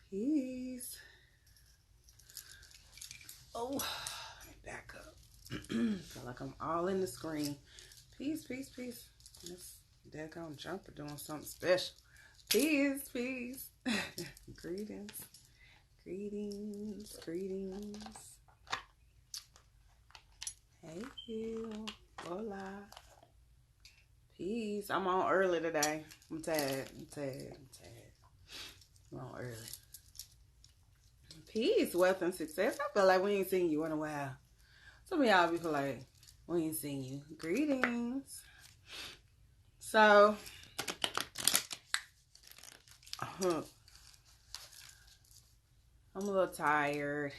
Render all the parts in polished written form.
Peace. Oh, let me back up. Feel like I'm all in the screen. Peace, peace, peace. This daggone jumper doing something special. Peace, peace. Greetings. Greetings. Greetings. Hey, you. Hola. Peace. I'm on early today. I'm tired. I'm on early. Peace, wealth, and success. I feel like we ain't seen you in a while. Some of y'all be feel like we ain't seen you. Greetings. So, I'm a little tired,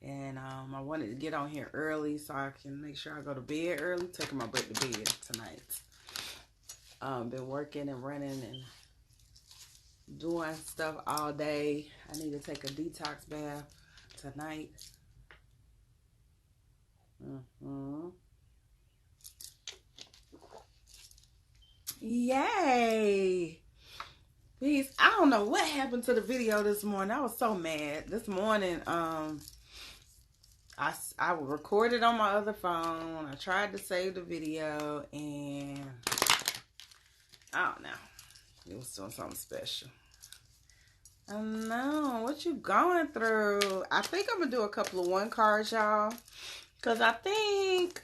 and I wanted to get on here early so I can make sure I go to bed early. Taking my butt to bed tonight. Been working and running and doing stuff all day. I need to take a detox bath tonight. Yay! Peace. I don't know what happened to the video this morning. I was so mad. This morning, I recorded on my other phone. I tried to save the video, and I don't know. It was doing something special. I know. What you going through? I think I'm going to do a couple of one cards, y'all. Because I think,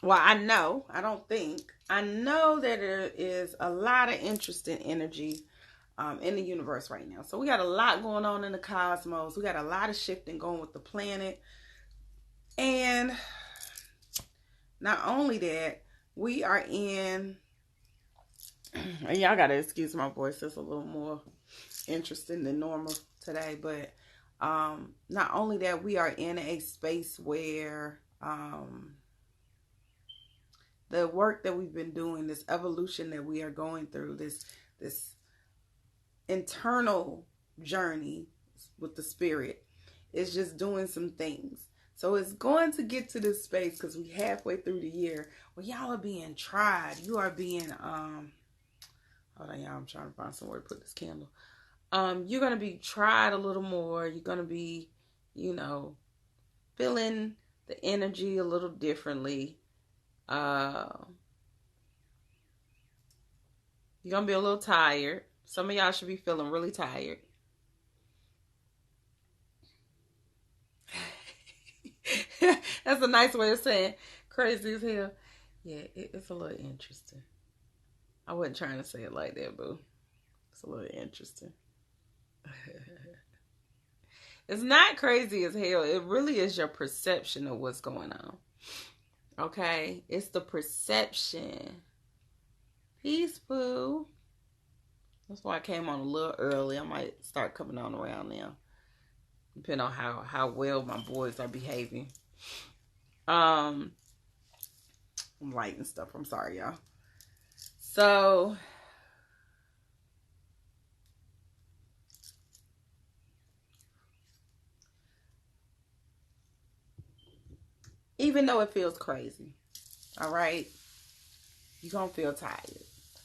well, I know that there is a lot of interesting energy in the universe right now. So we got a lot going on in the cosmos. We got a lot of shifting going with the planet. And not only that, we are in, and y'all got to excuse my voice. It's a little more interesting than normal today. But not only that, we are in a space where the work that we've been doing, this evolution that we are going through, this internal journey with the spirit is just doing some things. So it's going to get to this space because we halfway through the year where y'all are being tried. You are being hold on, y'all. I'm trying to find somewhere to put this candle. You're gonna be tried a little more. You're gonna be, feeling the energy a little differently. You're gonna be a little tired. Some of y'all should be feeling really tired. That's a nice way of saying crazy as hell. Yeah, it's a little interesting. I wasn't trying to say it like that, boo. It's a little interesting. It's not crazy as hell. It really is your perception of what's going on. Okay? It's the perception. Peace, boo. That's why I came on a little early. I might start coming on around now. Depending on how well my boys are behaving. I'm lighting stuff. I'm sorry, y'all. So, even though it feels crazy, all right, you're going to feel tired.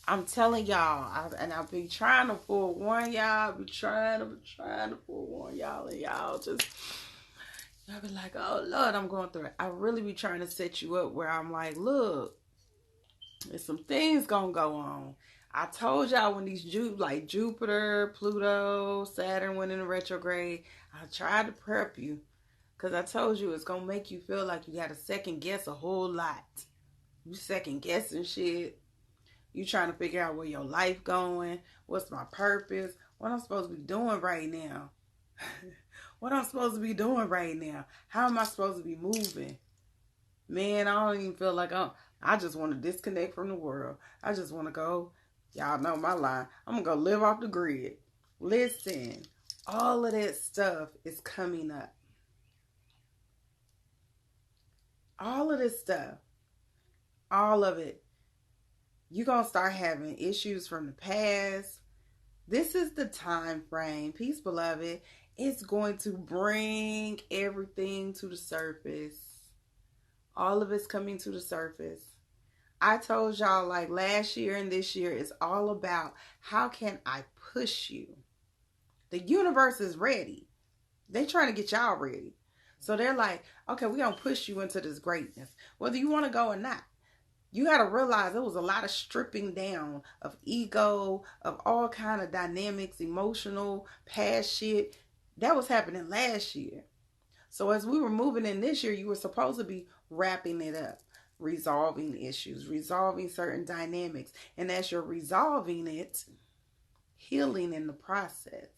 I'm telling y'all, I've been trying to forewarn y'all. I've been trying to forewarn y'all, and y'all be like, oh, Lord, I'm going through it. I really be trying to set you up where I'm like, look, there's some things going to go on. I told y'all when these like Jupiter, Pluto, Saturn went into retrograde, I tried to prep you because I told you it's going to make you feel like you got to second guess a whole lot. You second guessing shit. You trying to figure out where your life going. What's my purpose? What I'm supposed to be doing right now. What I'm supposed to be doing right now. How am I supposed to be moving? Man, I don't even feel like I just want to disconnect from the world. I just want to go. Y'all know my line. I'm going to go live off the grid. Listen, all of that stuff is coming up. All of this stuff. All of it. You're going to start having issues from the past. This is the time frame. Peace, beloved. It's going to bring everything to the surface. All of it's coming to the surface. I told y'all like last year and this year is all about how can I push you? The universe is ready. They trying to get y'all ready. So they're like, okay, we're going to push you into this greatness, whether you want to go or not. You got to realize there was a lot of stripping down of ego, of all kind of dynamics, emotional, past shit. That was happening last year. So as we were moving in this year, you were supposed to be wrapping it up, resolving issues, resolving certain dynamics. And as you're resolving it, healing in the process.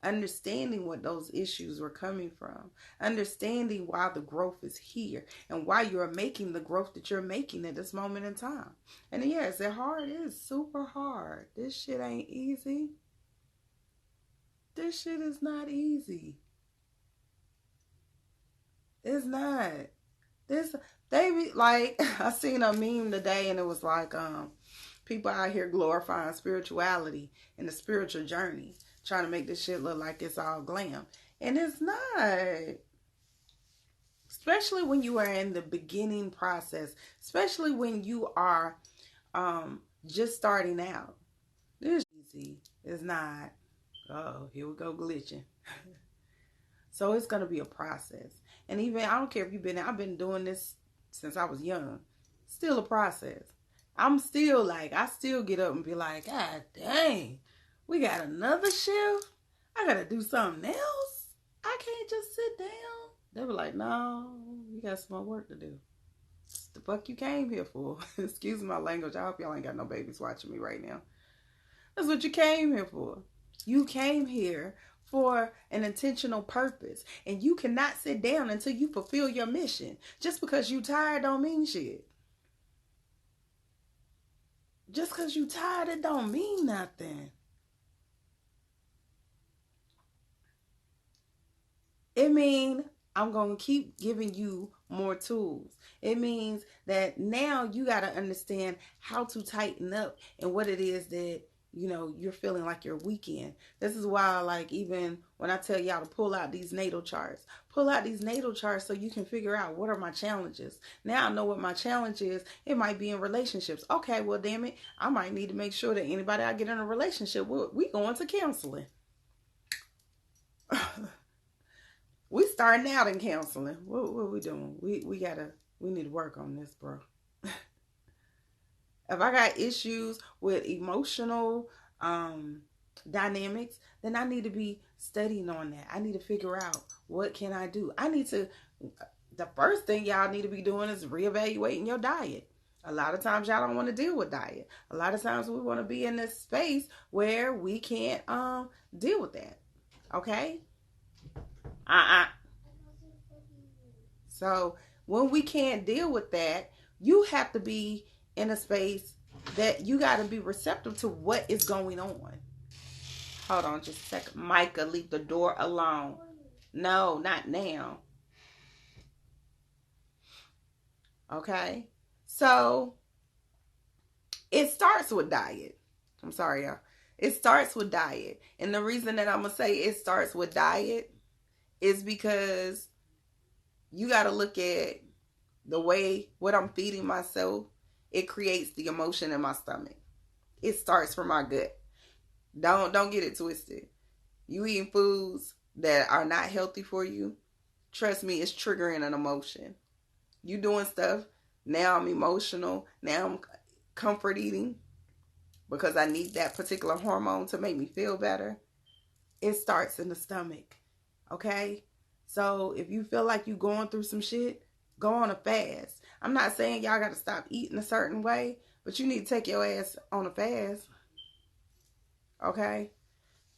Understanding what those issues were coming from, understanding why the growth is here and why you're making the growth that you're making at this moment in time. And yes, it's hard. It is super hard. This shit ain't easy. This shit is not easy. It's not. They be like, I seen a meme today and it was like, people out here glorifying spirituality and the spiritual journey, trying to make this shit look like it's all glam. And it's not. Especially when you are in the beginning process. Especially when you are just starting out. This is easy. It's not. Oh, here we go glitching. So it's going to be a process. And even, I don't care if I've been doing this since I was young. Still a process. I'm still like, I still get up and be like, God dang, we got another shift. I got to do something else. I can't just sit down. They were like, no, you got some more work to do. It's the fuck you came here for. Excuse my language. I hope y'all ain't got no babies watching me right now. That's what you came here for. You came here for an intentional purpose. And you cannot sit down until you fulfill your mission. Just because you tired don't mean shit. Just because you tired, it don't mean nothing. It means I'm going to keep giving you more tools. It means that now you got to understand how to tighten up and what it is that, you know, you're feeling like you're weak in. This is why, like, even when I tell y'all to pull out these natal charts so you can figure out what are my challenges. Now I know what my challenge is. It might be in relationships. Okay, well, damn it, I might need to make sure that anybody I get in a relationship with, we going to counseling. We starting out in counseling. What we doing? We need to work on this, bro. If I got issues with emotional dynamics, then I need to be studying on that. I need to figure out what can I do. The first thing y'all need to be doing is reevaluating your diet. A lot of times y'all don't want to deal with diet. A lot of times we want to be in this space where we can't deal with that. Okay? So when we can't deal with that, you have to be in a space that you got to be receptive to what is going on. Hold on just a second. Micah, leave the door alone. No, not now. Okay? So it starts with diet. I'm sorry, y'all. It starts with diet. And the reason that I'm going to say it starts with diet is because you got to look at the way what I'm feeding myself. It creates the emotion in my stomach. It starts from my gut. Don't get it twisted. You eating foods that are not healthy for you, trust me, it's triggering an emotion. You doing stuff, now I'm emotional, now I'm comfort eating because I need that particular hormone to make me feel better. It starts in the stomach, okay? So if you feel like you're going through some shit, go on a fast. I'm not saying y'all got to stop eating a certain way, but you need to take your ass on a fast. Okay?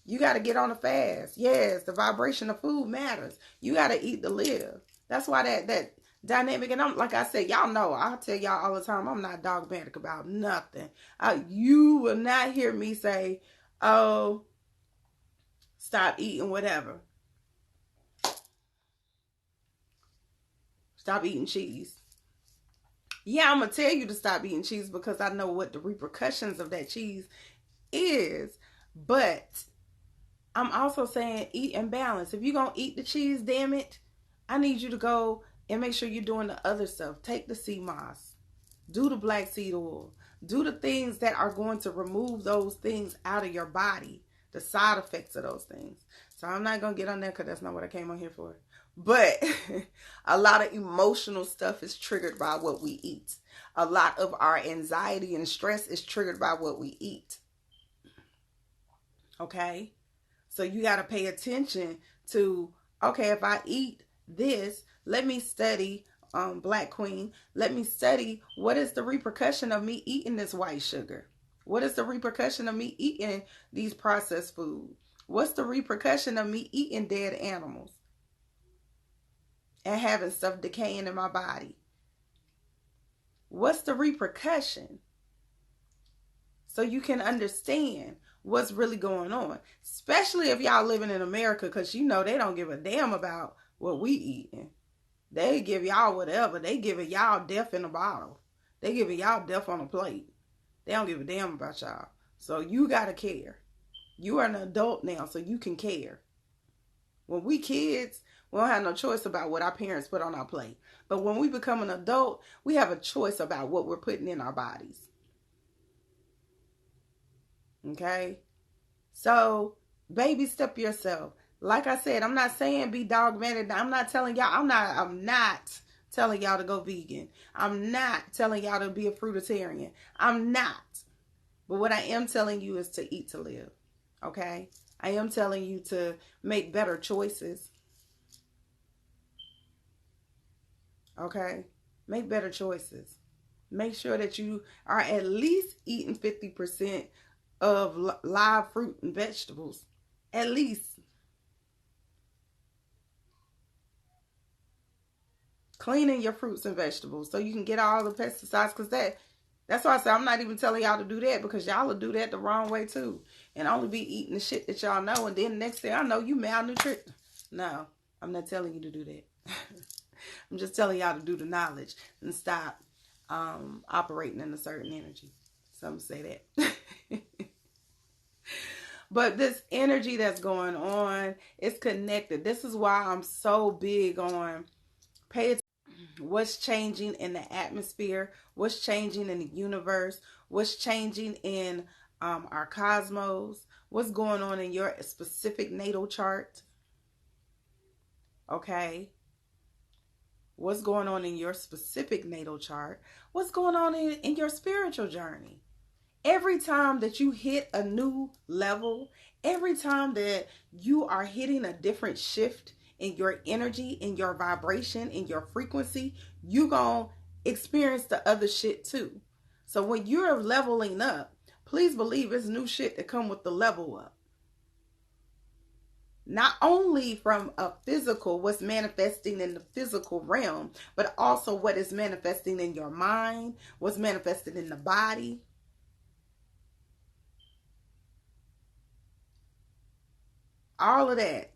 You got to get on a fast. Yes, the vibration of food matters. You got to eat to live. That's why that dynamic, and I'm like I said, y'all know, I tell y'all all the time, I'm not dogmatic about nothing. You will not hear me say, oh, stop eating whatever. Stop eating cheese. Yeah, I'm going to tell you to stop eating cheese because I know what the repercussions of that cheese is. But I'm also saying eat and balance. If you're going to eat the cheese, damn it, I need you to go and make sure you're doing the other stuff. Take the sea moss. Do the black seed oil. Do the things that are going to remove those things out of your body. the side effects of those things. So I'm not going to get on there because that's not what I came on here for. But a lot of emotional stuff is triggered by what we eat. A lot of our anxiety and stress is triggered by what we eat. Okay? So you got to pay attention to, okay, if I eat this, let me study, Black Queen, let me study what is the repercussion of me eating this white sugar? What is the repercussion of me eating these processed foods? What's the repercussion of me eating dead animals and having stuff decaying in my body? What's the repercussion? So you can understand what's really going on. Especially if y'all living in America, because you know they don't give a damn about what we eating. They give y'all whatever. They giving y'all death in a bottle. They giving y'all death on a plate. They don't give a damn about y'all. So you gotta care. You are an adult now, so you can care. When we kids, we don't have no choice about what our parents put on our plate. But when we become an adult, we have a choice about what we're putting in our bodies. Okay? So, baby step yourself. Like I said, I'm not saying be dogmatic. I'm not telling y'all, I'm not telling y'all to go vegan. I'm not telling y'all to be a fruitarian. I'm not. But what I am telling you is to eat to live. Okay? I am telling you to make better choices. Okay? Make better choices. Make sure that you are at least eating 50% of live fruit and vegetables. At least. Cleaning your fruits and vegetables so you can get all the pesticides, because that's why I say I'm not even telling y'all to do that, because y'all will do that the wrong way too and only be eating the shit that y'all know, and then next thing I know you malnutrition. No, I'm not telling you to do that. I'm just telling y'all to do the knowledge and stop operating in a certain energy. Some say that. But this energy that's going on is connected. This is why I'm so big on pay attention. What's changing in the atmosphere, what's changing in the universe, what's changing in our cosmos, what's going on in your specific natal chart. Okay? What's going on in your specific natal chart? What's going on in your spiritual journey? Every time that you hit a new level, every time that you are hitting a different shift in your energy, in your vibration, in your frequency, you're going to experience the other shit too. So when you're leveling up, please believe it's new shit that come with the level up. Not only from a physical, what's manifesting in the physical realm, but also what is manifesting in your mind, what's manifesting in the body. All of that.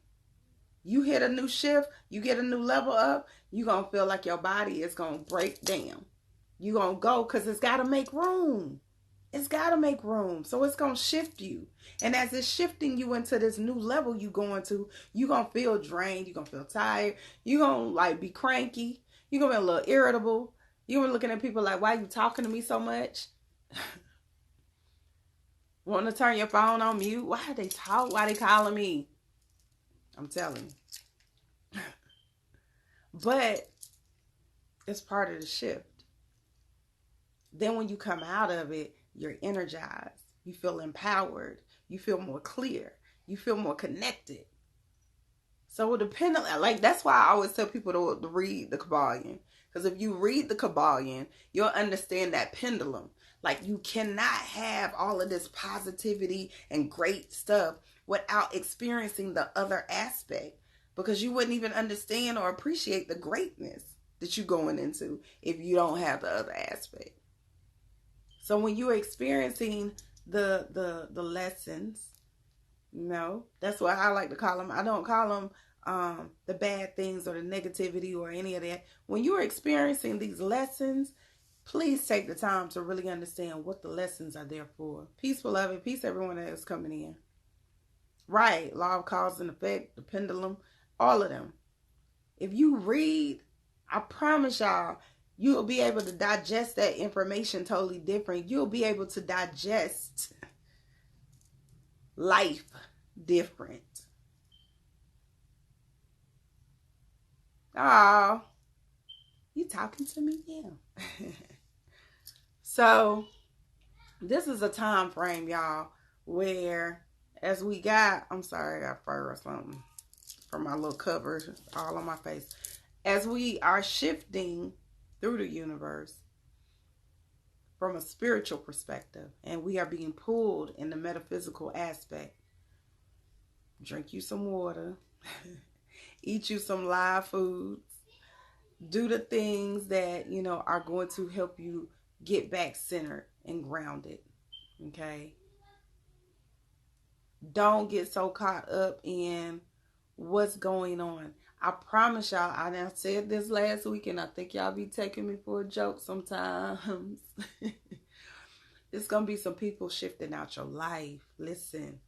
You hit a new shift, you get a new level up, you're going to feel like your body is going to break down. You're going to go because it's got to make room. It's got to make room. So it's going to shift you. And as it's shifting you into this new level you going to, you're going to feel drained. You're going to feel tired. You're going to be cranky. You're going to be a little irritable. You're looking at people like, why are you talking to me so much? Want to turn your phone on mute? Why are they talking? Why are they calling me? I'm telling you. But it's part of the shift. Then when you come out of it, you're energized. You feel empowered. You feel more clear. You feel more connected. So depending, that's why I always tell people to read the Kabbalion. Because if you read the Kabbalion, you'll understand that pendulum. Like, you cannot have all of this positivity and great stuff without experiencing the other aspect, because you wouldn't even understand or appreciate the greatness that you're going into if you don't have the other aspect. So when you're experiencing the lessons, that's what I like to call them. I don't call them the bad things or the negativity or any of that. When you're experiencing these lessons, please take the time to really understand what the lessons are there for. Peace, beloved. Peace, everyone that is coming in. Right. Law of cause and effect, the pendulum, all of them. If you read, I promise y'all, you'll be able to digest that information totally different. You'll be able to digest life different. Oh, you talking to me now? So this is a time frame, y'all, where as we got, I'm sorry, I got fur or something from my little cover all on my face. As we are shifting through the universe from a spiritual perspective, and we are being pulled in the metaphysical aspect, drink you some water, eat you some live foods, do the things that, you know, are going to help you get back centered and grounded. Okay? Don't get so caught up in what's going on. I promise y'all, I said this last week, and I think y'all be taking me for a joke sometimes. It's going to be some people shifting out your life. Listen.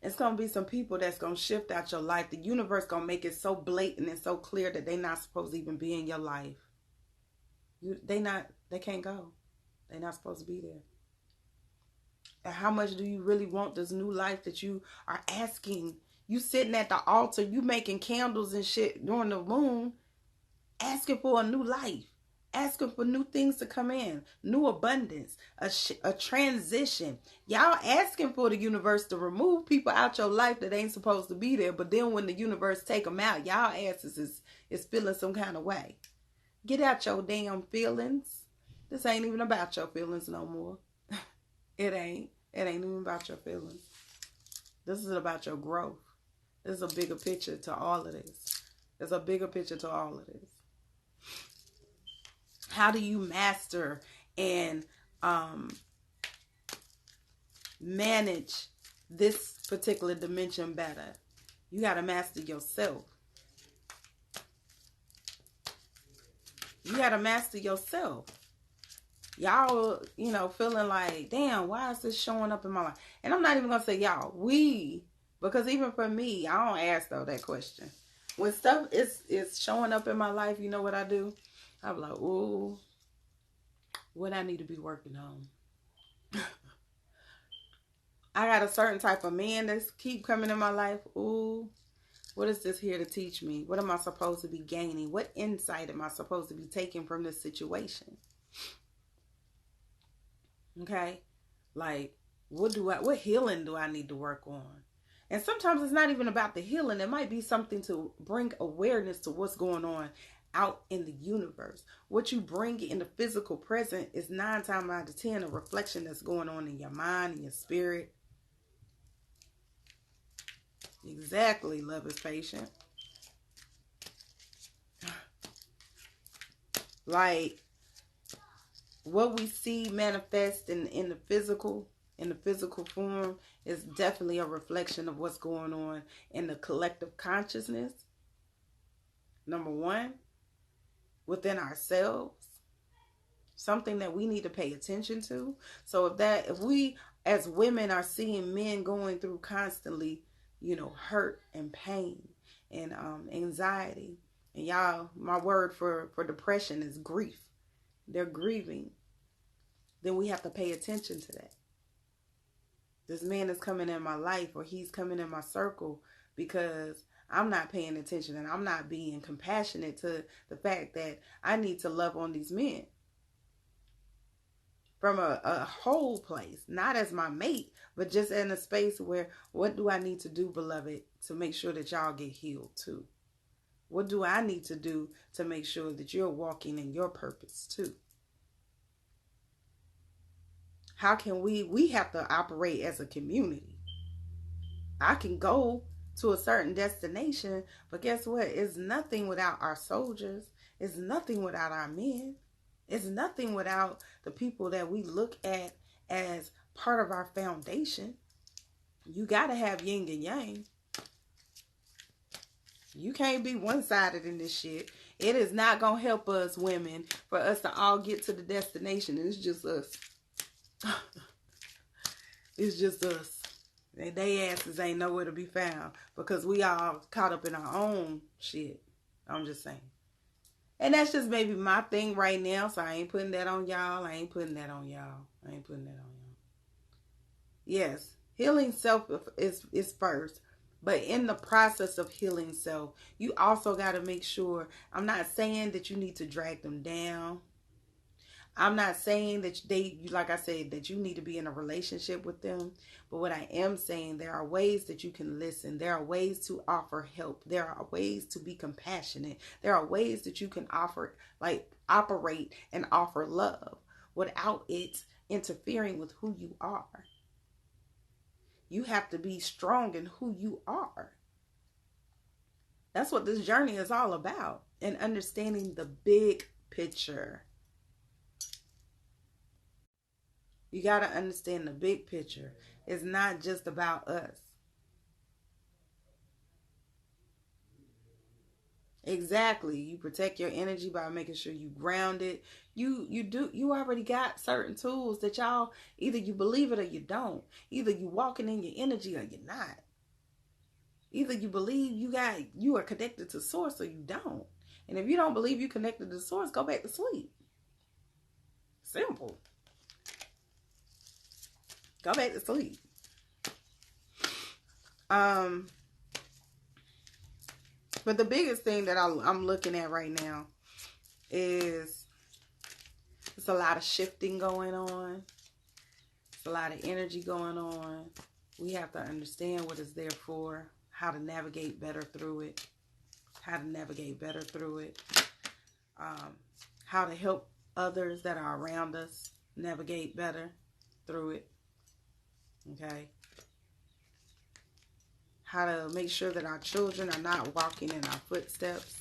It's going to be some people that's going to shift out your life. The universe going to make it so blatant and so clear that they're not supposed to even be in your life. They can't go. They're not supposed to be there. And how much do you really want this new life that you are asking? You sitting at the altar, you making candles and shit during the moon, asking for a new life, asking for new things to come in, new abundance, a transition. Y'all asking for the universe to remove people out your life that ain't supposed to be there, but then when the universe take them out, y'all asses is feeling some kind of way. Get out your damn feelings. This ain't even about your feelings no more. It ain't. It ain't even about your feelings. This is about your growth. There's a bigger picture to all of this. There's a bigger picture to all of this. How do you master and manage this particular dimension better? You got to master yourself. You got to master yourself. Y'all, you know, feeling like, damn, why is this showing up in my life? And I'm not even going to say y'all, because even for me, I don't ask though that question. When stuff is showing up in my life, you know what I do? I'm like, ooh, what I need to be working on. I got a certain type of man that's keep coming in my life. Ooh, what is this here to teach me? What am I supposed to be gaining? What insight am I supposed to be taking from this situation? Okay, like what healing do I need to work on? And sometimes it's not even about the healing. It might be something to bring awareness to what's going on out in the universe. What you bring in the physical present is 9 times out of 10 a reflection that's going on in your mind and your spirit. Exactly, love is patient. Like what we see manifest in the physical form is definitely a reflection of what's going on in the collective consciousness. Number one, within ourselves, something that we need to pay attention to. So if we as women are seeing men going through constantly, you know, hurt and pain and anxiety, and y'all, my word for depression is grief. They're grieving. Then we have to pay attention to that. This man is coming in my life, or he's coming in my circle because I'm not paying attention and I'm not being compassionate to the fact that I need to love on these men from a whole place, not as my mate, but just in a space where, what do I need to do, beloved, to make sure that y'all get healed too? What do I need to do to make sure that you're walking in your purpose too? How can we have to operate as a community. I can go to a certain destination, but guess what? It's nothing without our soldiers. It's nothing without our men. It's nothing without the people that we look at as part of our foundation. You got to have yin and yang. You can't be one-sided in this shit. It is not going to help us women for us to all get to the destination. It's just us. It's just us. They asses ain't nowhere to be found because we all caught up in our own shit. I'm just saying. And that's just maybe my thing right now, so I ain't putting that on y'all. I ain't putting that on y'all. Yes, Healing self is first. But in the process of healing self, you also got to make sure, I'm not saying that you need to drag them down. I'm not saying that like I said, that you need to be in a relationship with them. But what I am saying, there are ways that you can listen. There are ways to offer help. There are ways to be compassionate. There are ways that you can operate and offer love without it interfering with who you are. You have to be strong in who you are. That's what this journey is all about. And understanding the big picture. You got to understand the big picture. It's not just about us. Exactly. You protect your energy by making sure you ground it. You already got certain tools that y'all, either you believe it or you don't. Either you walking in your energy or you're not. Either you believe you are connected to source or you don't. And if you don't believe you connected to source, go back to sleep. Simple. Go back to sleep. But the biggest thing that I'm looking at right now is it's a lot of shifting going on. It's a lot of energy going on. We have to understand what it's there for, how to navigate better through it, how to help others that are around us navigate better through it. Okay? How to make sure that our children are not walking in our footsteps,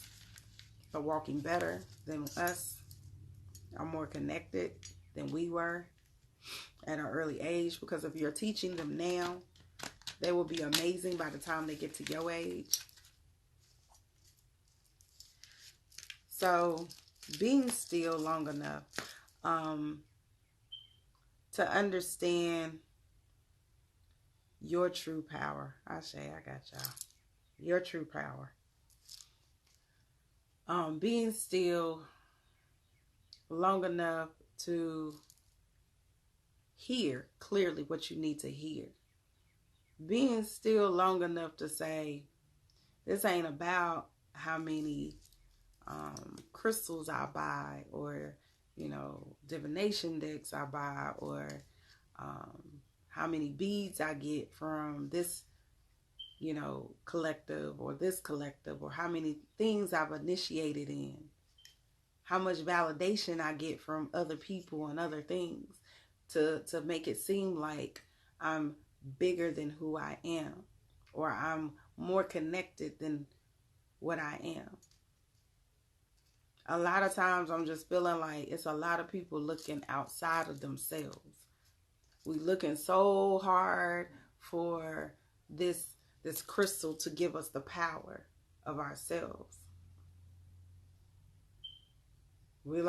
but walking better than us, are more connected than we were at an early age. Because if you're teaching them now, they will be amazing by the time they get to your age. So being still long enough to understand your true power. I got y'all. Your true power. Being still long enough to hear clearly what you need to hear. Being still long enough to say, this ain't about how many crystals I buy, or divination decks I buy, or how many beads I get from this collective or this collective, or how many things I've initiated in, how much validation I get from other people and other things to make it seem like I'm bigger than who I am, or I'm more connected than what I am. A lot of times I'm just feeling like it's a lot of people looking outside of themselves. We looking so hard for this crystal to give us the power of ourselves. We'll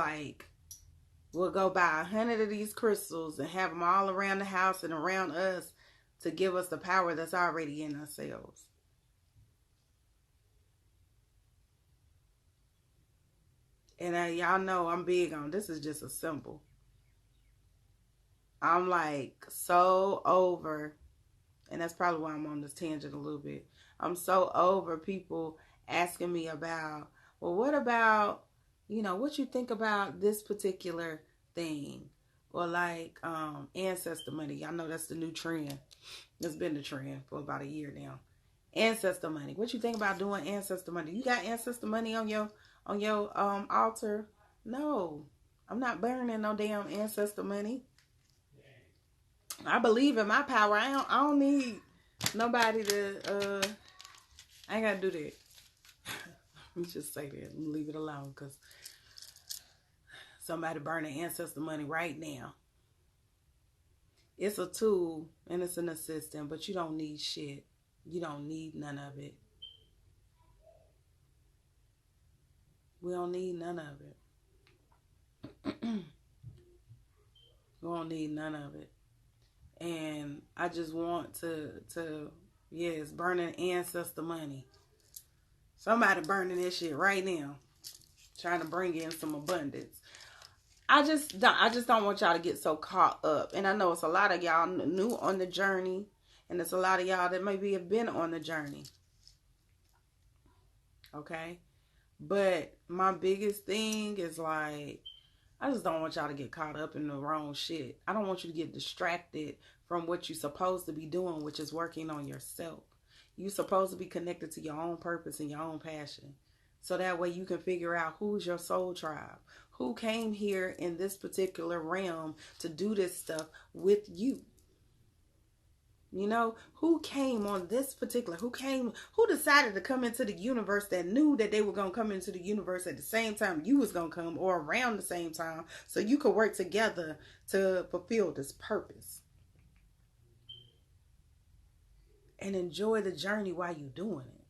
go buy 100 of these crystals and have them all around the house and around us to give us the power that's already in ourselves. And y'all know I'm big on this. Is just a symbol. I'm like so over, and that's probably why I'm on this tangent a little bit. I'm so over people asking me about, well, what about, what you think about this particular thing? Or like ancestor money. Y'all know that's the new trend. It's been the trend for about a year now. Ancestor money. What you think about doing ancestor money? You got ancestor money on your altar? No. I'm not burning no damn ancestor money. I believe in my power. I don't need nobody to I ain't gotta do that. Let me just say that. Leave it alone, because somebody burning ancestor money right now. It's a tool and it's an assistant, but you don't need shit. You don't need none of it. We don't need none of it. We don't need none of it. And I just want to yes, burning ancestor money. Somebody burning this shit right now, trying to bring in some abundance. I just don't want y'all to get so caught up. And I know it's a lot of y'all new on the journey, And it's a lot of y'all that maybe have been on the journey. Okay? But my biggest thing is like, I just don't want y'all to get caught up in the wrong shit. I don't want you to get distracted from what you're supposed to be doing, which is working on yourself. You're supposed to be connected to your own purpose and your own passion. So that way you can figure out who's your soul tribe. Who came here in this particular realm to do this stuff with you. You know, who came on this particular, who decided to come into the universe that knew that they were going to come into the universe at the same time you was going to come, or around the same time, so you could work together to fulfill this purpose. And enjoy the journey while you're doing it.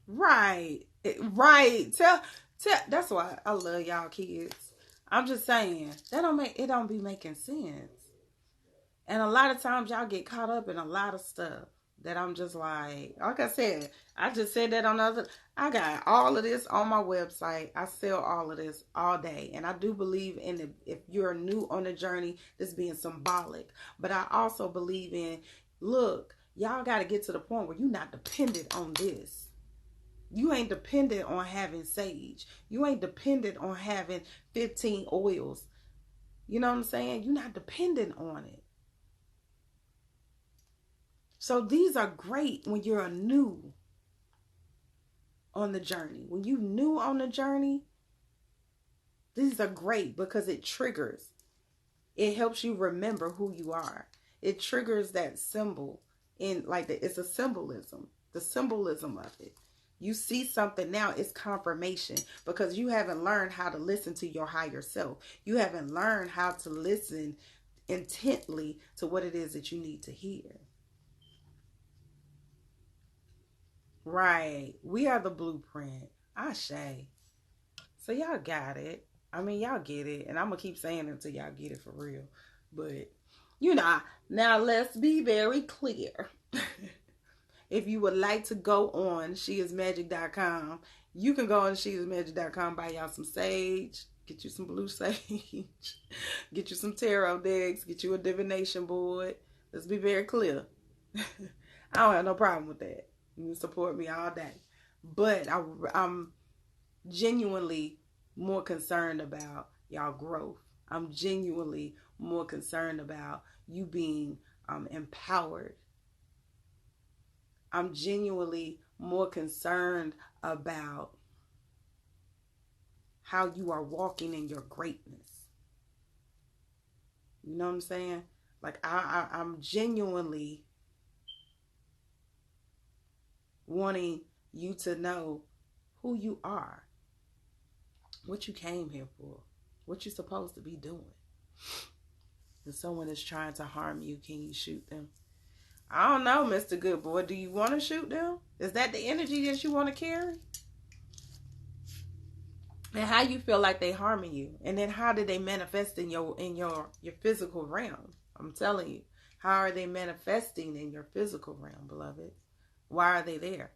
Right. Right. That's why I love y'all kids. I'm just saying, it don't be making sense. And a lot of times y'all get caught up in a lot of stuff that I'm just like I said, I just said that on the other, I got all of this on my website. I sell all of this all day. And I do believe in it, if you're new on the journey, this being symbolic. But I also believe in, look, y'all got to get to the point where you're not dependent on this. You ain't dependent on having sage. You ain't dependent on having 15 oils. You know what I'm saying? You're not dependent on it. So these are great when you're new on the journey. When you're new on the journey, these are great because it triggers. It helps you remember who you are. It triggers that symbol in it's a symbolism. The symbolism of it. You see something now, it's confirmation because you haven't learned how to listen to your higher self. You haven't learned how to listen intently to what it is that you need to hear. Right. We are the blueprint. Ashe. So y'all got it. I mean, y'all get it. And I'm going to keep saying it until y'all get it for real. But, now let's be very clear. If you would like to go on sheismagic.com, you can go on sheismagic.com, buy y'all some sage, get you some blue sage, get you some tarot decks, get you a divination board. Let's be very clear. I don't have no problem with that. You can support me all day. But I'm genuinely more concerned about y'all growth. I'm genuinely more concerned about you being empowered. I'm genuinely more concerned about how you are walking in your greatness. You know what I'm saying? Like I'm genuinely wanting you to know who you are, what you came here for, what you're supposed to be doing. If someone is trying to harm you, can you shoot them? I don't know, Mr. Good Boy. Do you want to shoot them? Is that the energy that you want to carry? And how you feel like they harming you? And then how did they manifest in your physical realm? I'm telling you. How are they manifesting in your physical realm, beloved? Why are they there?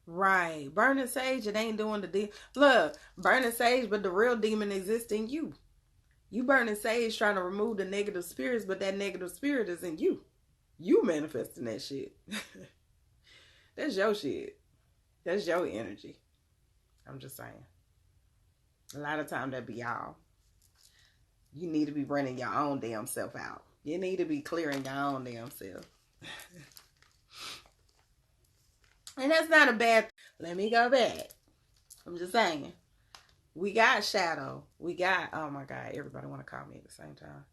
Right. Burning sage, it ain't doing the deal. Look, burning sage, but the real demon exists in you. You burning sage trying to remove the negative spirits, but that negative spirit is in you. You manifesting that shit. That's your shit. That's your energy. I'm just saying. A lot of time that be y'all. You need to be running your own damn self out. You need to be clearing your own damn self. And that's not a bad. Let me go back. I'm just saying. We got shadow. We got, oh my God, everybody want to call me at the same time.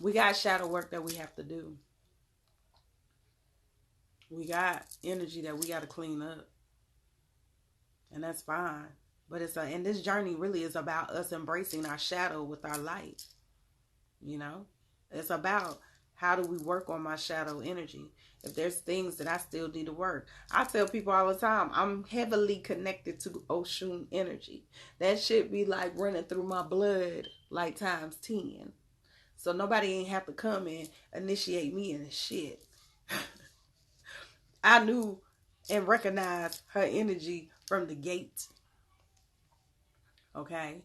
We got shadow work that we have to do. We got energy that we got to clean up. And that's fine. But and this journey really is about us embracing our shadow with our light. You know? It's about how do we work on my shadow energy. If there's things that I still need to work. I tell people all the time, I'm heavily connected to Oshun energy. That shit be like running through my blood like times 10. So nobody ain't have to come and initiate me in this shit. I knew and recognize her energy from the gate. Okay?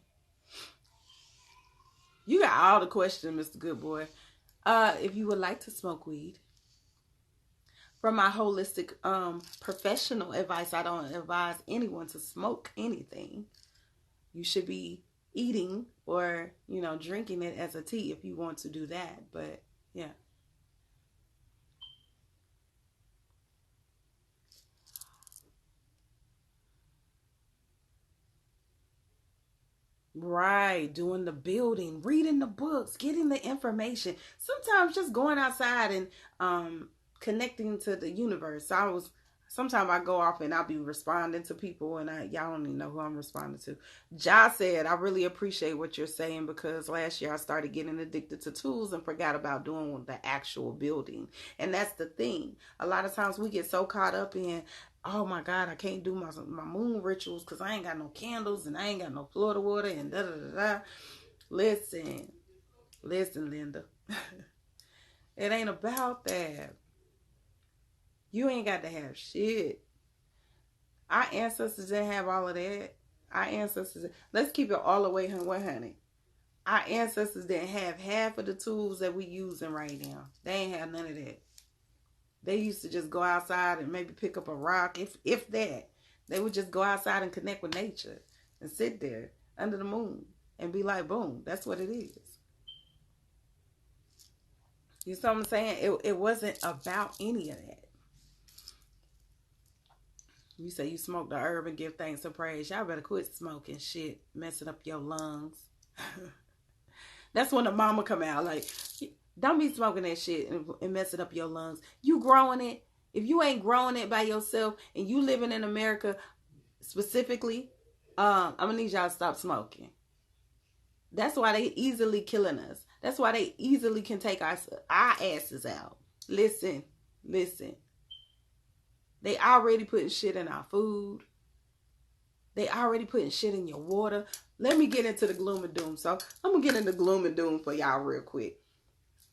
You got all the questions, Mr. Good Boy. If you would like to smoke weed, from my holistic professional advice, I don't advise anyone to smoke anything. You should be eating or, drinking it as a tea if you want to do that. But yeah. Right, doing the building, reading the books, getting the information. Sometimes just going outside and connecting to the universe. Sometimes I go off and I'll be responding to people and y'all don't even know who I'm responding to. Ja said, I really appreciate what you're saying because last year I started getting addicted to tools and forgot about doing the actual building. And that's the thing. A lot of times we get so caught up in, oh my God, I can't do my moon rituals because I ain't got no candles and I ain't got no Florida water and da da da da. Listen, Linda. It ain't about that. You ain't got to have shit. Our ancestors didn't have all of that. Our ancestors, let's keep it all the way 100. Our ancestors didn't have half of the tools that we using right now. They ain't have none of that. They used to just go outside and maybe pick up a rock, if that. They would just go outside and connect with nature and sit there under the moon and be like, boom, that's what it is. You see what I'm saying? It wasn't about any of that. You say you smoke the herb and give thanks and praise. Y'all better quit smoking shit, messing up your lungs. That's when the mama come out like, don't be smoking that shit and messing up your lungs. You growing it. If you ain't growing it by yourself and you living in America specifically, I'm gonna need y'all to stop smoking. That's why they easily killing us. That's why they easily can take our asses out. Listen. They already putting shit in our food. They already putting shit in your water. Let me get into the gloom and doom. So I'm gonna get into gloom and doom for y'all real quick.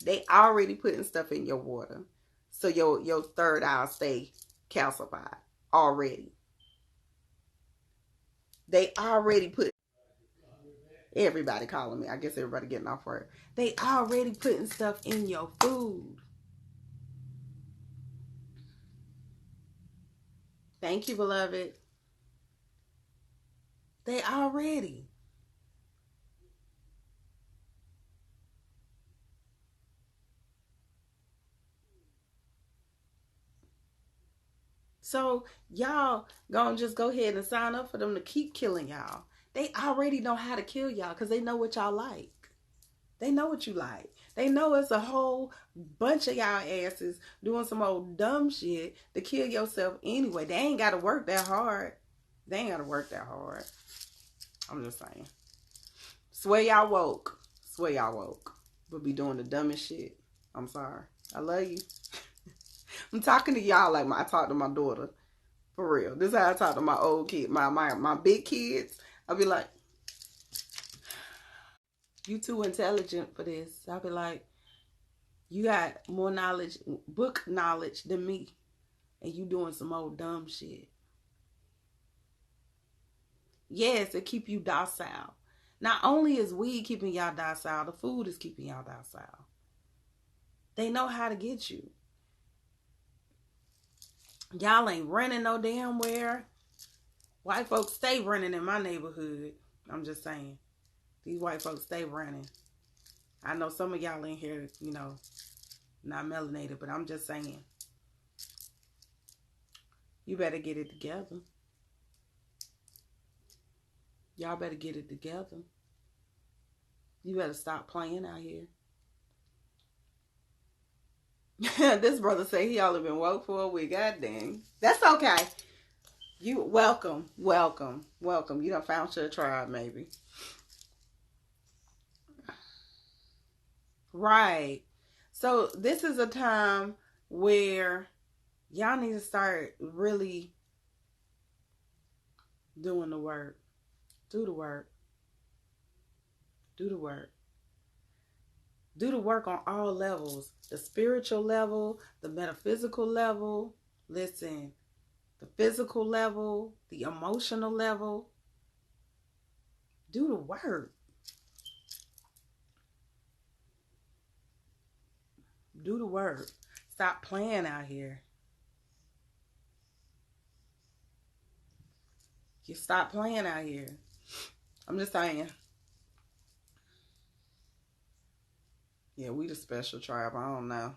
They already putting stuff in your water, so your third eye stay calcified already. They already put. Everybody calling me. I guess everybody getting off work. They already putting stuff in your food. Thank you, beloved. They already. So y'all gonna just go ahead and sign up for them to keep killing y'all. They already know how to kill y'all because they know what y'all like. They know what you like. They know it's a whole bunch of y'all asses doing some old dumb shit to kill yourself anyway. They ain't got to work that hard. They ain't got to work that hard. I'm just saying. Swear y'all woke. Swear y'all woke. But be doing the dumbest shit. I'm sorry. I love you. I'm talking to y'all like I talk to my daughter. For real. This is how I talk to my old kid, my big kids. I'll be like, you too intelligent for this. I'll be like, you got more knowledge, book knowledge than me. And you doing some old dumb shit. Yes, it keep you docile. Not only is weed keeping y'all docile, the food is keeping y'all docile. They know how to get you. Y'all ain't running no damn where. White folks stay running in my neighborhood. I'm just saying. These white folks stay running. I know some of y'all in here, not melanated, but I'm just saying. You better get it together. Y'all better get it together. You better stop playing out here. This brother say he only been woke for a week. God dang. That's okay. You welcome. You done found your tribe, maybe. Right. So this is a time where y'all need to start really doing the work. Do the work. Do the work. Do the work on all levels. The spiritual level, the metaphysical level. Listen, the physical level, the emotional level. Do the work. Do the work. Stop playing out here. You stop playing out here. I'm just saying. Yeah, we the special tribe. I don't know.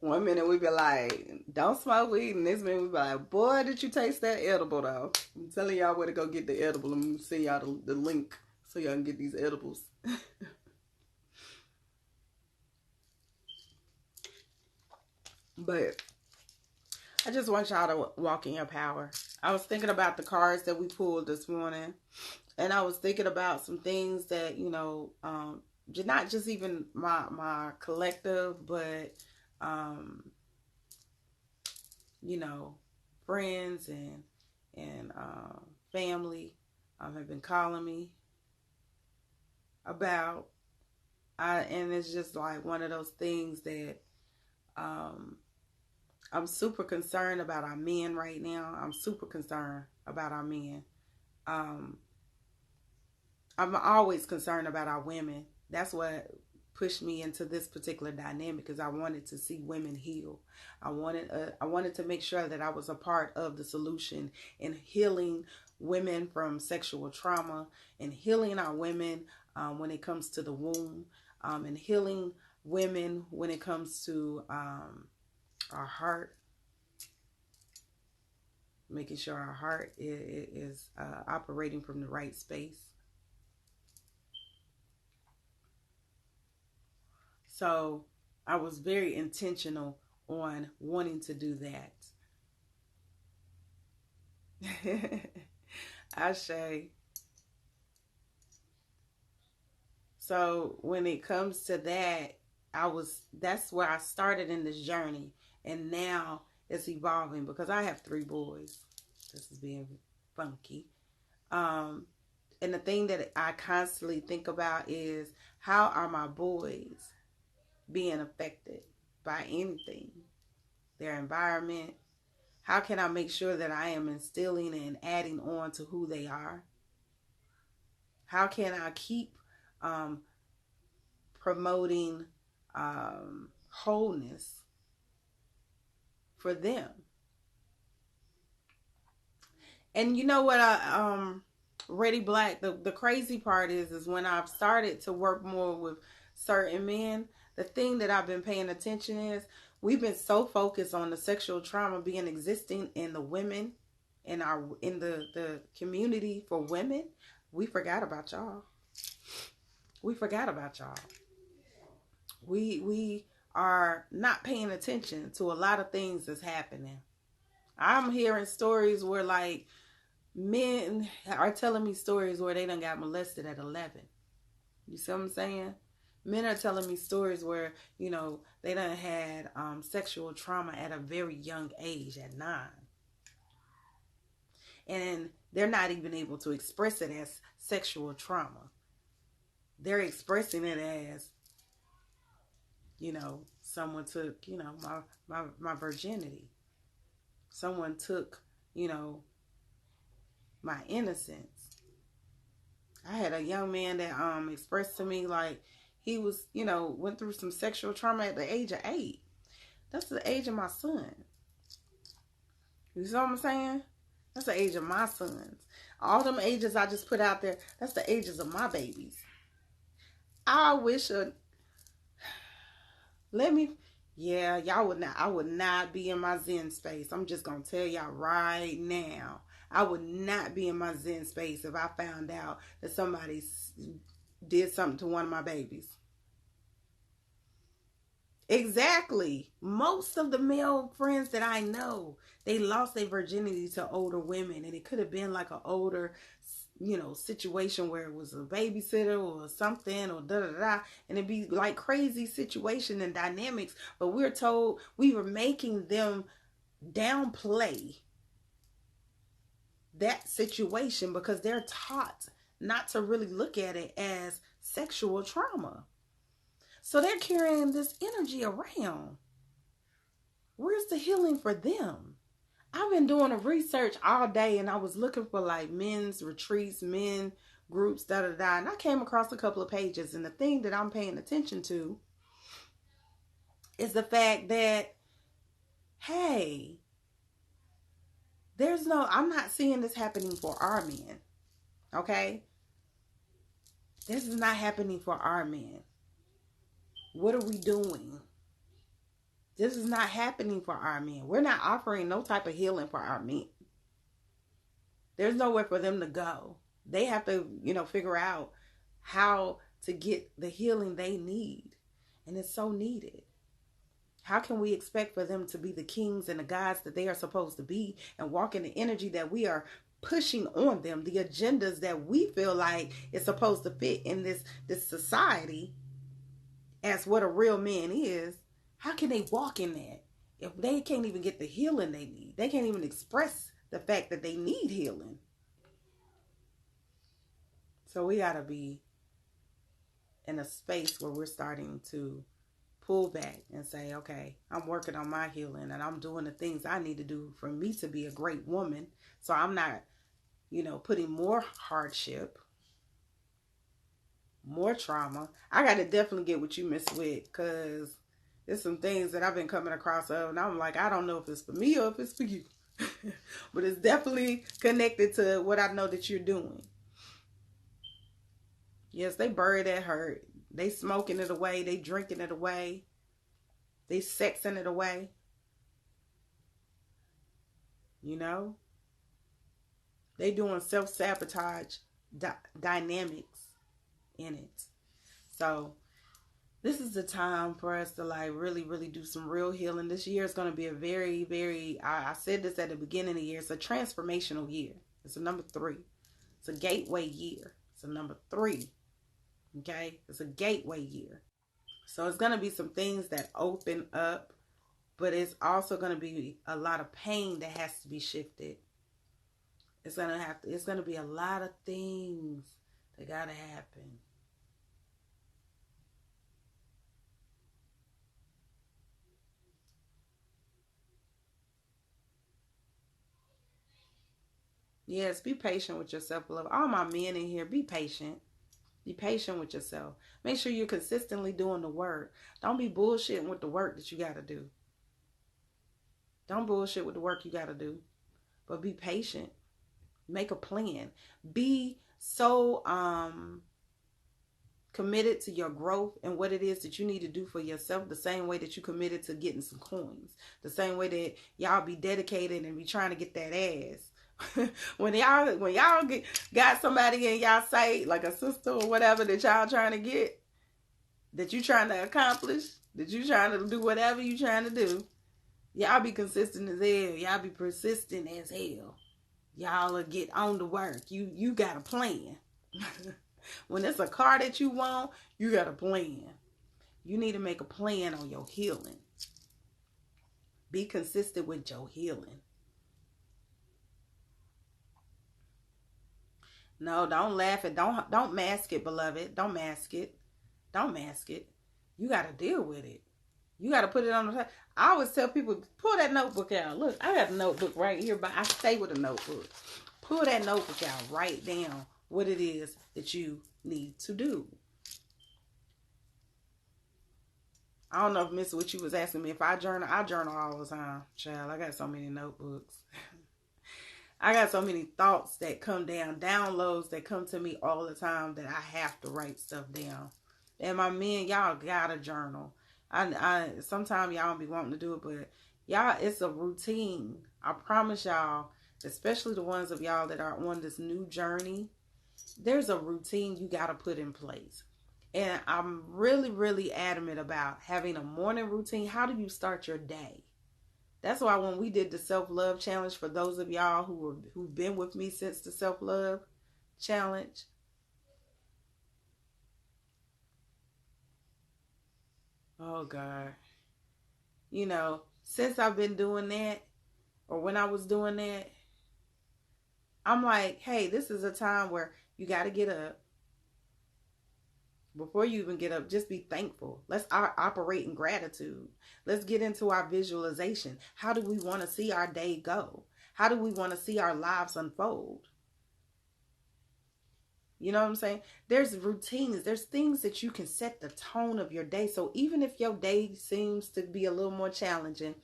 One minute we be like, don't smoke weed, and this minute we be like, boy, did you taste that edible though? I'm telling y'all where to go get the edible. I'm gonna send y'all the link so y'all can get these edibles. But I just want y'all to walk in your power. I was thinking about the cards that we pulled this morning, and I was thinking about some things that, you know, not just even my collective, but you know, friends and family have been calling me about. And it's just like one of those things that I'm super concerned about our men right now. I'm super concerned about our men. Um, I'm always concerned about our women. That's what pushed me into this particular dynamic, because I wanted to see women heal. I wanted to make sure that I was a part of the solution in healing women from sexual trauma, and healing our women when it comes to the womb, and healing women when it comes to our heart, making sure our heart is operating from the right space. So I was very intentional on wanting to do that. Ashe. So when it comes to that, that's where I started in this journey. And now it's evolving because I have 3 boys. This is being funky. And the thing that I constantly think about is, how are my boys being affected by anything? Their environment. How can I make sure that I am instilling and adding on to who they are? How can I keep promoting wholeness for them? And you know what, Ready Black, the crazy part is when I've started to work more with certain men, the thing that I've been paying attention is, we've been so focused on the sexual trauma being existing in the women in the community for women, we forgot about y'all. We forgot about y'all. We are not paying attention to a lot of things that's happening. I'm hearing stories where, like, men are telling me stories where they done got molested at 11. You see what I'm saying? Men are telling me stories where, you know, they done had sexual trauma at a very young age, at 9. And they're not even able to express it as sexual trauma. They're expressing it as, you know, someone took, you know, my virginity. Someone took, you know, my innocence. I had a young man that expressed to me like he was, you know, went through some sexual trauma at the age of 8. That's the age of my son. You see what I'm saying? That's the age of my sons. All them ages I just put out there, that's the ages of my babies. I wish I would not be in my Zen space. I'm just gonna tell y'all right now. I would not be in my Zen space if I found out that somebody did something to one of my babies. Exactly. Most of the male friends that I know, they lost their virginity to older women, and it could have been like an older, you know, situation where it was a babysitter or something, or da da da, and it'd be like crazy situation and dynamics. But we're told, we were making them downplay that situation because they're taught not to really look at it as sexual trauma. So they're carrying this energy around. Where's the healing for them? I've been doing a research all day, and I was looking for like men's retreats, men groups, da da da. And I came across a couple of pages, and the thing that I'm paying attention to is the fact that, hey, I'm not seeing this happening for our men. Okay? This is not happening for our men. What are we doing? This is not happening for our men. We're not offering no type of healing for our men. There's nowhere for them to go. They have to, figure out how to get the healing they need. And it's so needed. How can we expect for them to be the kings and the gods that they are supposed to be and walk in the energy that we are pushing on them, the agendas that we feel like is supposed to fit in this society as what a real man is? How can they walk in that if they can't even get the healing they need? They can't even express the fact that they need healing. So we got to be in a space where we're starting to pull back and say, okay, I'm working on my healing and I'm doing the things I need to do for me to be a great woman. So I'm not, putting more hardship, more trauma. I got to definitely get with you, Miss Witt, because there's some things that I've been coming across of, and I'm like, I don't know if it's for me or if it's for you. But it's definitely connected to what I know that you're doing. Yes, they bury that hurt. They smoking it away. They drinking it away. They sexing it away. They doing self-sabotage dynamics in it. So this is the time for us to like really, really do some real healing. This year is going to be a very, very, I said this at the beginning of the year, it's a transformational year. It's a number 3. It's a gateway year. It's a number 3. Okay? It's a gateway year. So it's going to be some things that open up, but it's also going to be a lot of pain that has to be shifted. It's going to be a lot of things that got to happen. Yes, be patient with yourself, beloved. All my men in here, be patient. Be patient with yourself. Make sure you're consistently doing the work. Don't be bullshitting with the work that you got to do. Don't bullshit with the work you got to do. But be patient. Make a plan. Be so committed to your growth and what it is that you need to do for yourself, the same way that you committed to getting some coins. The same way that y'all be dedicated and be trying to get that ass. when y'all got somebody in y'all sight, like a sister or whatever that y'all trying to get, that you trying to accomplish, that you trying to do whatever you trying to do, y'all be consistent as hell. Y'all be persistent as hell. Y'all will get on the work. You got a plan. When it's a car that you want, you got a plan. You need to make a plan on your healing. Be consistent with your healing. No, don't laugh it. Don't mask it, beloved. Don't mask it. Don't mask it. You got to deal with it. You got to put it on the side. I always tell people, pull that notebook out. Look, I got a notebook right here, but I stay with a notebook. Pull that notebook out. Write down what it is that you need to do. I don't know if Miss what you was asking me if I journal. I journal all the time, child. I got so many notebooks. I got so many thoughts that come down, downloads that come to me all the time that I have to write stuff down. And my men, y'all gotta journal. I sometimes y'all don't be wanting to do it, but y'all, it's a routine. I promise y'all, especially the ones of y'all that are on this new journey, there's a routine you gotta put in place. And I'm really, really adamant about having a morning routine. How do you start your day? That's why when we did the self-love challenge, for those of y'all who've been with me since the self-love challenge, oh God, since I've been doing that, or when I was doing that, I'm like, hey, this is a time where you got to get up. Before you even get up, just be thankful. Let's operate in gratitude. Let's get into our visualization. How do we want to see our day go? How do we want to see our lives unfold? You know what I'm saying? There's routines. There's things that you can set the tone of your day. So even if your day seems to be a little more challenging,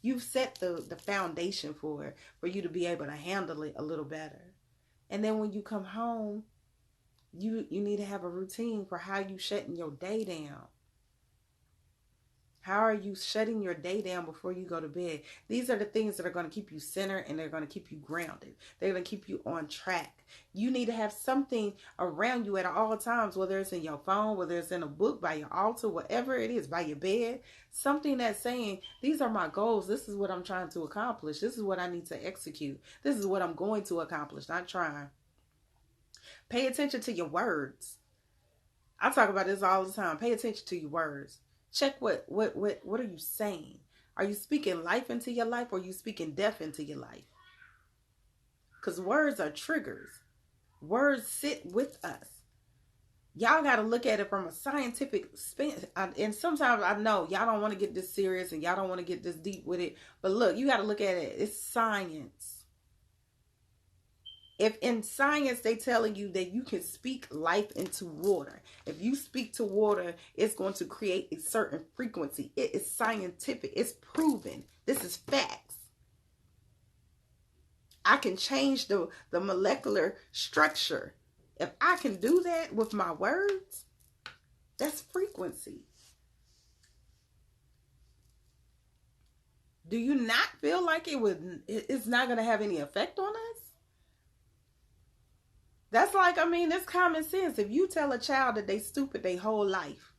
you've set the foundation for it, for you to be able to handle it a little better. And then when you come home, you need to have a routine for how you shutting your day down. How are you shutting your day down before you go to bed? These are the things that are going to keep you centered, and they're going to keep you grounded. They're going to keep you on track. You need to have something around you at all times, whether it's in your phone, whether it's in a book, by your altar, whatever it is, by your bed. Something that's saying, these are my goals. This is what I'm trying to accomplish. This is what I need to execute. This is what I'm going to accomplish, not trying. Pay attention to your words. I talk about this all the time. Pay attention to your words. Check what are you saying? Are you speaking life into your life, or are you speaking death into your life? Because words are triggers. Words sit with us. Y'all got to look at it from a scientific spin. And sometimes I know y'all don't want to get this serious and y'all don't want to get this deep with it. But look, you got to look at it. It's science. If in science they telling you that you can speak life into water, if you speak to water, it's going to create a certain frequency. It is scientific. It's proven. This is facts. I can change the molecular structure. If I can do that with my words, that's frequency. Do you not feel like it's not going to have any effect on us? That's like, I mean, it's common sense. If you tell a child that they stupid their whole life,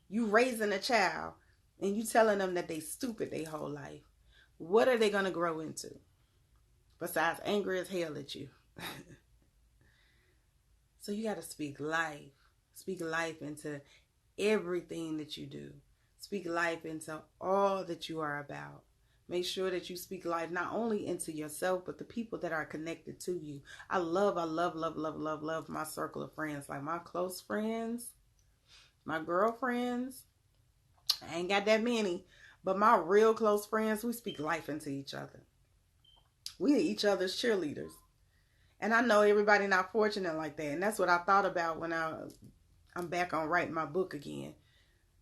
you raising a child and you telling them that they stupid their whole life, what are they going to grow into? Besides angry as hell at you. So you got to speak life. Speak life into everything that you do. Speak life into all that you are about. Make sure that you speak life not only into yourself, but the people that are connected to you. I love my circle of friends. Like my close friends, my girlfriends. I ain't got that many, but my real close friends, we speak life into each other. We each other's cheerleaders. And I know everybody not fortunate like that. And that's what I thought about when I'm back on writing my book again.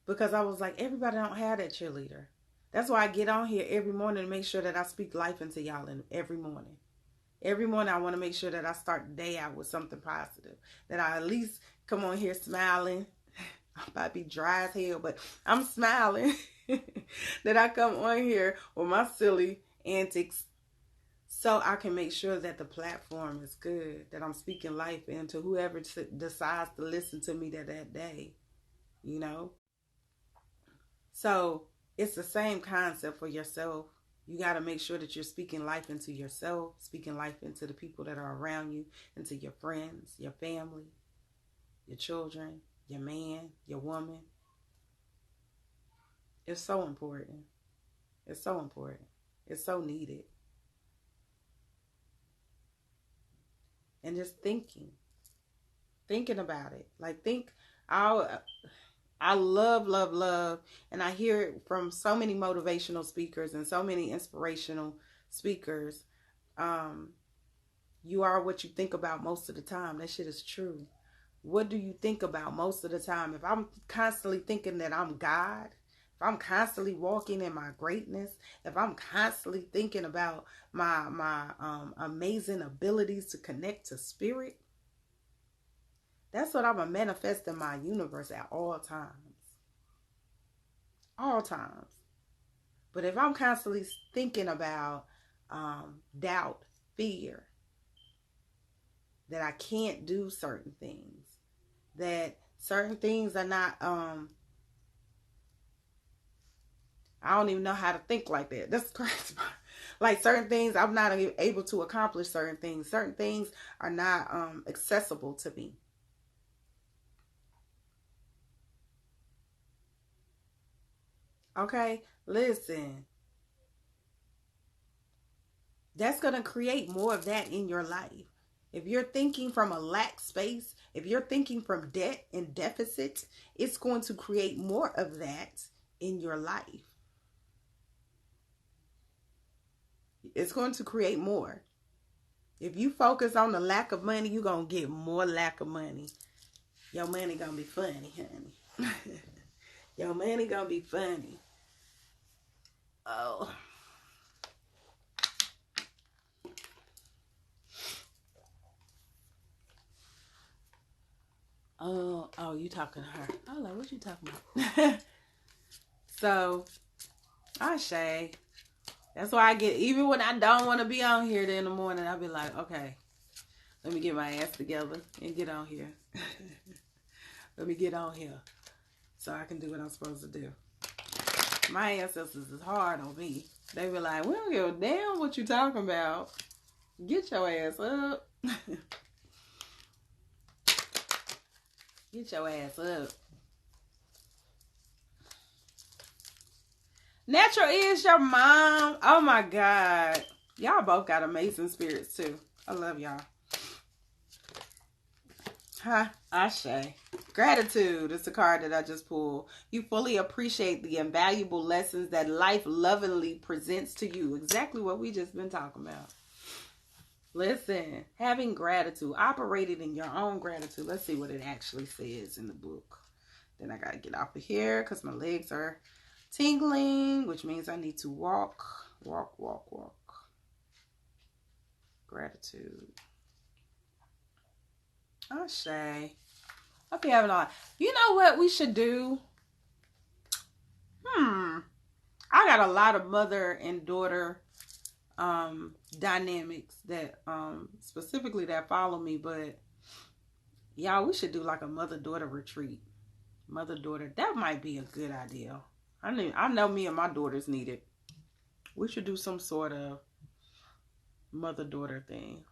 Because I was like, everybody don't have that cheerleader. That's why I get on here every morning to make sure that I speak life into y'all every morning. Every morning I want to make sure that I start the day out with something positive. That I at least come on here smiling. I might be dry as hell, but I'm smiling. That I come on here with my silly antics so I can make sure that the platform is good. That I'm speaking life into whoever decides to listen to me that day. You know? So it's the same concept for yourself. You got to make sure that you're speaking life into yourself, speaking life into the people that are around you, into your friends, your family, your children, your man, your woman. It's so important. It's so important. It's so needed. And just thinking about it. Like I love, and I hear it from so many motivational speakers and so many inspirational speakers. You are what you think about most of the time. That shit is true. What do you think about most of the time? If I'm constantly thinking that I'm God, if I'm constantly walking in my greatness, if I'm constantly thinking about my amazing abilities to connect to spirit, that's what I'm going to manifest in my universe at all times. All times. But if I'm constantly thinking about doubt, fear, that I can't do certain things, that certain things are not, I don't even know how to think like that. That's crazy. Like certain things, I'm not able to accomplish certain things. Certain things are not accessible to me. Okay, listen. That's going to create more of that in your life. If you're thinking from a lack space, if you're thinking from debt and deficit, it's going to create more of that in your life. It's going to create more. If you focus on the lack of money, you're going to get more lack of money. Your money going to be funny, honey. Your money going to be funny. Oh. Oh, you talking to her. I was like, what you talking about? So, Ashe. That's why I get, even when I don't want to be on here in the morning, I'll be like, okay, let me get my ass together and get on here. Let me get on here so I can do what I'm supposed to do. My ancestors is hard on me. They be like, we don't give a damn what you talking about. Get your ass up. Get your ass up. Natural is your mom. Oh my God. Y'all both got amazing spirits too. I love y'all. Ashe. Gratitude is the card that I just pulled. You fully appreciate the invaluable lessons that life lovingly presents to you. Exactly what we just been talking about. Listen, having gratitude, operating in your own gratitude. Let's see what it actually says in the book. Then I got to get off of here because my legs are tingling, which means I need to walk. Gratitude. Ashe. Hope you having a. You know what we should do? I got a lot of mother and daughter dynamics that specifically that follow me, but y'all, we should do like a mother-daughter retreat. Mother-daughter, that might be a good idea. I know me and my daughters need it. We should do some sort of mother-daughter thing.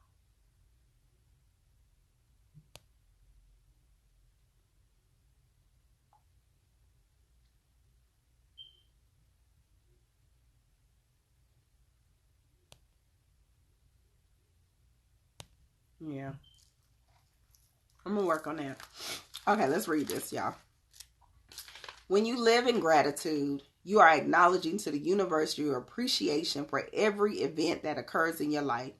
Yeah. I'm gonna work on that. Okay, let's read this, y'all. When you live in gratitude, you are acknowledging to the universe your appreciation for every event that occurs in your life.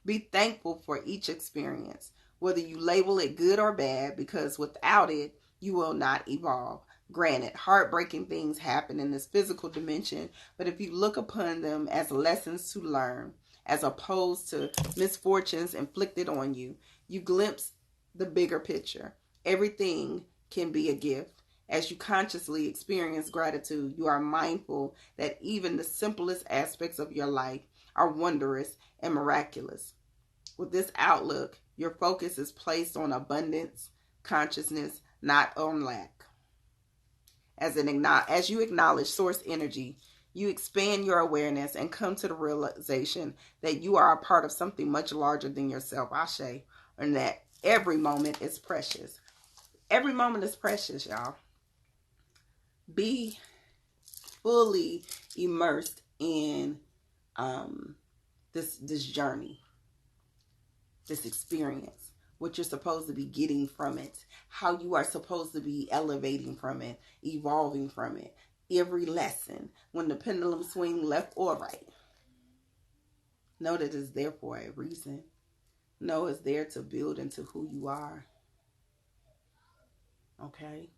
Be thankful for each experience, whether you label it good or bad, because without it, you will not evolve. Granted, heartbreaking things happen in this physical dimension, but if you look upon them as lessons to learn, as opposed to misfortunes inflicted on you, you glimpse the bigger picture. Everything can be a gift. As you consciously experience gratitude, you are mindful that even the simplest aspects of your life are wondrous and miraculous. With this outlook, your focus is placed on abundance, consciousness, not on lack. As you acknowledge source energy, you expand your awareness and come to the realization that you are a part of something much larger than yourself, Ashe, and that every moment is precious. Every moment is precious, y'all. Be fully immersed in this journey, this experience, what you're supposed to be getting from it, how you are supposed to be elevating from it, evolving from it. Every lesson, when the pendulum swings left or right, know that it's there for a reason. Know it's there to build into who you are. Okay?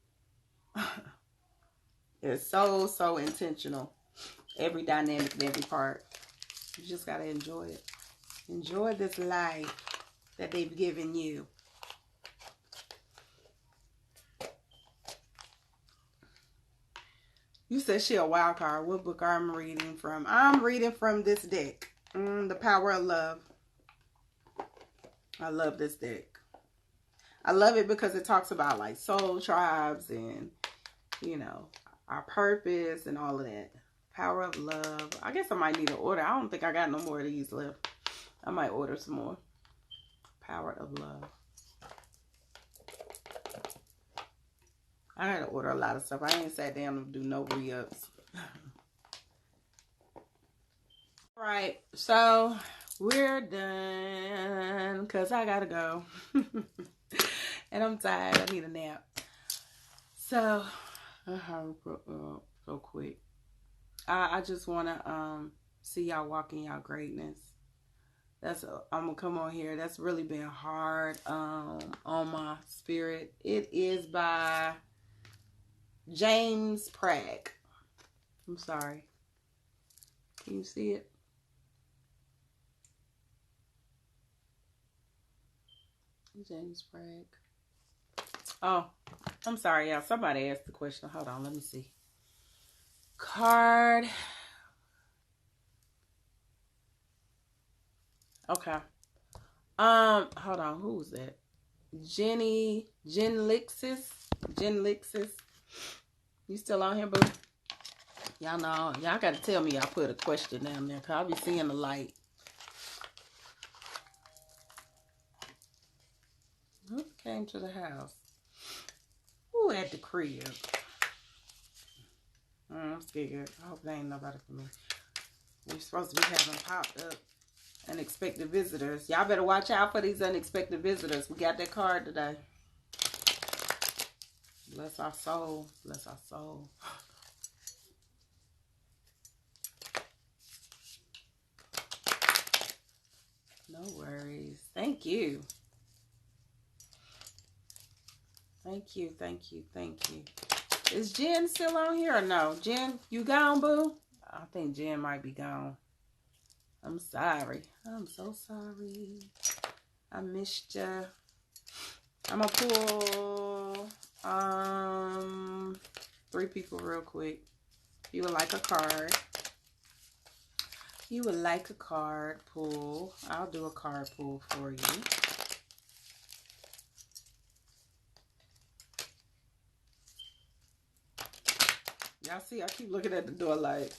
It's so intentional. Every dynamic and every part. You just got to enjoy it. Enjoy this life that they've given you. You said she a wild card. What book I'm reading from? I'm reading from this deck. The Power of Love. I love this deck. I love it because it talks about like soul tribes and, you know, our purpose and all of that. Power of Love. I guess I might need to order. I don't think I got no more of these left. I might order some more. Power of Love. I gotta order a lot of stuff. I ain't sat down to do no re-ups. Alright, so we're done because I gotta go. And I'm tired. I need a nap. So, so quick. I just want to see y'all walking y'all greatness. I'm gonna come on here. That's really been hard on my spirit. It is by James Prague. I'm sorry. Can you see it? James Prague. Oh, I'm sorry, y'all. Somebody asked the question. Hold on, let me see. Card. Okay. Hold on. Who was that? Jen Lixis. You still on here, boo? Y'all know. Y'all got to tell me y'all put a question down there, because I'll be seeing the light. Who came to the house? Who at the crib? I'm scared. I hope there ain't nobody for me. We're supposed to be having popped up unexpected visitors. Y'all better watch out for these unexpected visitors. We got that card today. Bless our soul. Bless our soul. No worries. Thank you. Thank you. Thank you. Thank you. Is Jen still on here or no? Jen, you gone, boo? I think Jen might be gone. I'm sorry. I'm so sorry. I missed ya. I'm gonna pull 3 people real quick. If you would like a card. You would like a card pull. I'll do a card pull for you. Y'all see, I keep looking at the door like,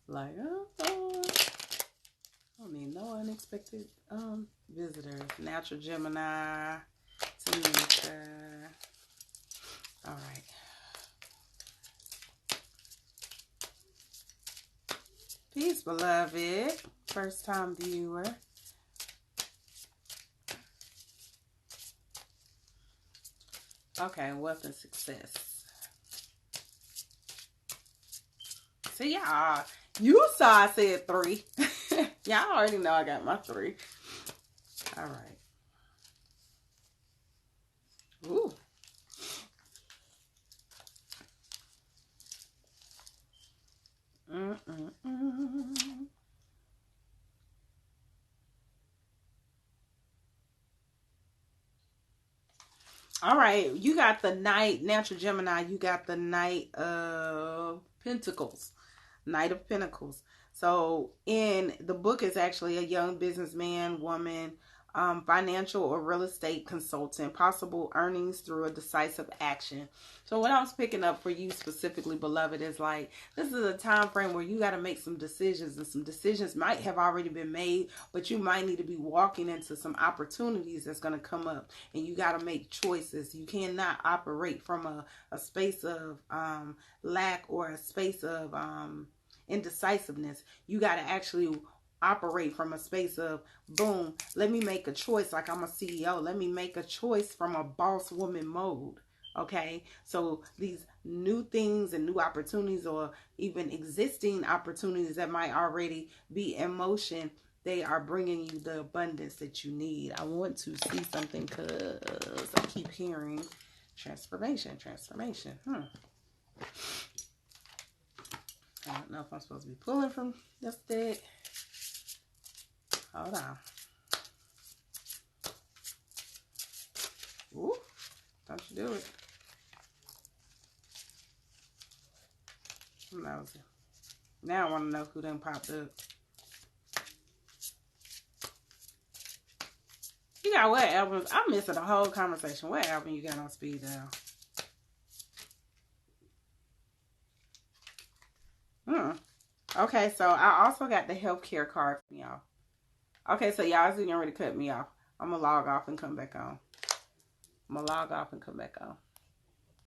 oh, I don't need no unexpected visitors. Natural Gemini, Tanika. All right. Peace, beloved. First time viewer. Okay, wealth and success. See, y'all, you saw I said 3. Y'all already know I got my 3. All right. Ooh. All right, you got the Knight, Natural Gemini. You got the Knight of Pentacles. Knight of Pentacles. So in the book is actually a young businessman, woman, financial or real estate consultant, possible earnings through a decisive action. So what I was picking up for you specifically, beloved, is like, this is a time frame where you got to make some decisions, and some decisions might have already been made, but you might need to be walking into some opportunities that's going to come up, and you got to make choices. You cannot operate from a space of lack or a space of indecisiveness. You got to actually operate from a space of, boom, let me make a choice like I'm a CEO. Let me make a choice from a boss woman mode. Okay, so these new things and new opportunities, or even existing opportunities that might already be in motion, they are bringing you the abundance that you need. I want to see something because I keep hearing transformation. I don't know if I'm supposed to be pulling from this deck. Hold on. Ooh, don't you do it. Who knows? Now I want to know who done popped up. You got what albums? I'm missing the whole conversation. What album you got on speed dial? Okay, so I also got the healthcare card from y'all. Okay, so y'all is getting ready to cut me off. I'm going to log off and come back on.